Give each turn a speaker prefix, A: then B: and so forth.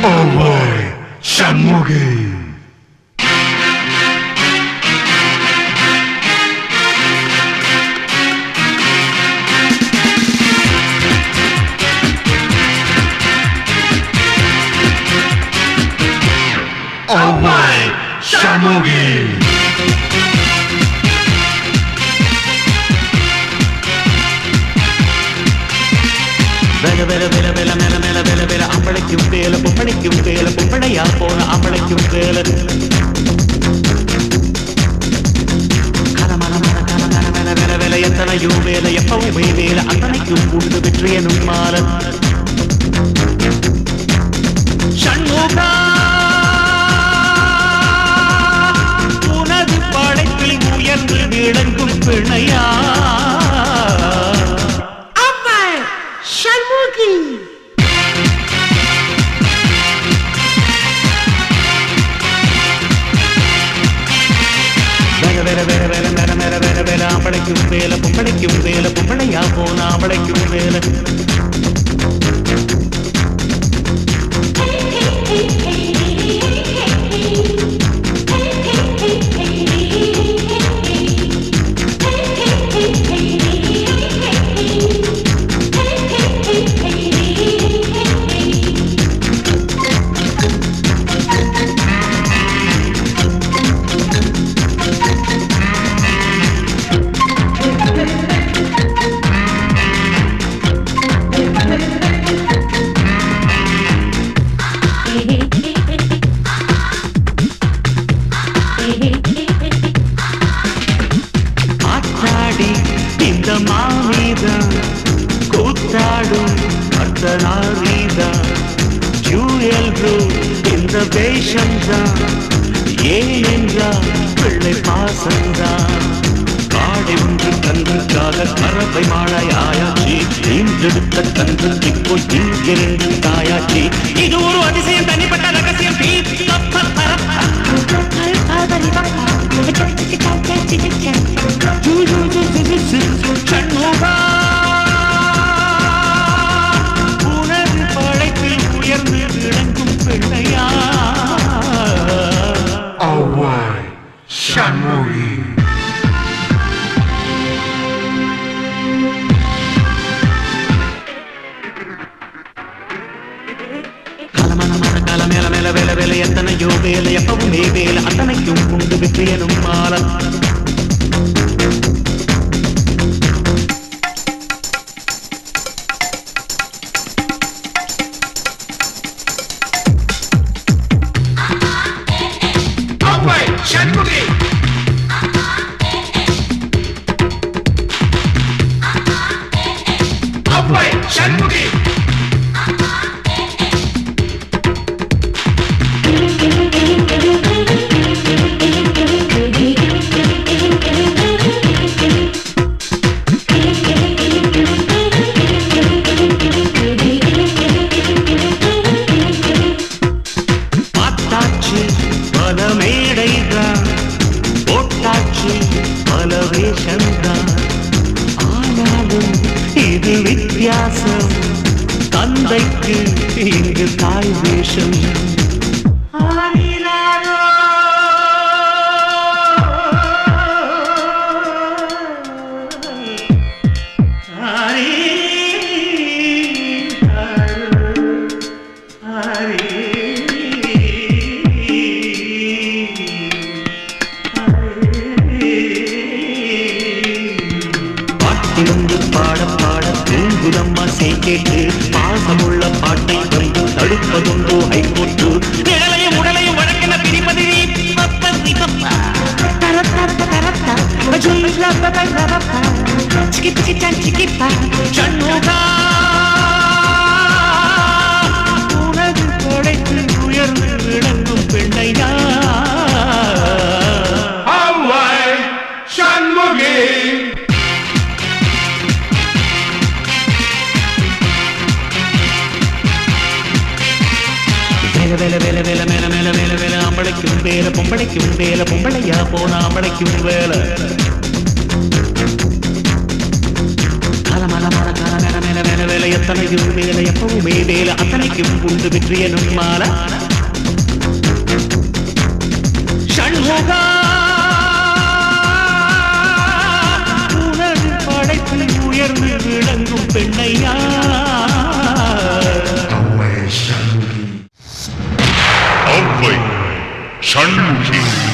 A: Away, Shanmugi! Away, Shanmugi!
B: Vela vela vela vela mela mela vela vela ambalaikkum vela pompalaiya pona ambalaikkum vela kala mala mala kala mala mela vela vela ettanayu vela eppavume vela antanaikkum undu vetriyanum mala Shanmuga unadu padaithil uyarந்து விளங்கும் பிணையா ambalaikkum vela pompalaiya pona ambalaikkum vela இந்த வேஷம்தான் ஏனென்றால் பிள்ளை பாசம்தான் காடை ஒன்று கன்றுக்காக கறவை மாழையாயாச்சு நீண்டெடுத்த கன்று இப்போ இங்கிருந்து தாயாச்சு இது ஒரு அதிசயம் தனிப்பட்ட ரகசியம் சண்முகா உனது படைப்பில் உயர்ந்து விளங்கும் பிள்ளையா
A: Away, Shanmugi!
B: கல மேல மேல வேல வேலை எத்தனையோ வேலை எப்பவுமே வேலை அத்தனைக்கும் உண்டு வித்தியனும் மாலை
A: Shanmugi! Away, Shanmugi!
B: பார்த்தாச்சு பல மேடைதான் போட்டாச்சு பல வேஷம்தான் ஆனாலும் இது வித்தியாசம் தந்தைக்கு இங்கு தாய் வேஷம் பாட பாட தூங்குதம்மா கேட்டு பாசமுள்ள பாட்டை வந்து தடுப்பதுண்டோ ஹைகோர்ட்டு நிழலையும் உடலையும் வழக்கின பிரிப்பது சண்முகா உனது படைத்து உயர்ந்து விளங்கும் பெண்ணையா
A: Away, Shanmugi!
B: வேல வேல வேல மேல மேல மேல வேல ambalaikkum வேல பொம்பளையா போனா ambalaikkum வேல கல மல மல கல மேல மேல மேல வேல அத்தனையும் மேல எப்பவுமே வேலை அத்தனைக்கும் உண்டு வெற்றிய நம்மால ஷண்முகா உனது படைப்பில் உயர்ந்து விளங்கும் பெண்ணையா
A: Away, Shanmugi.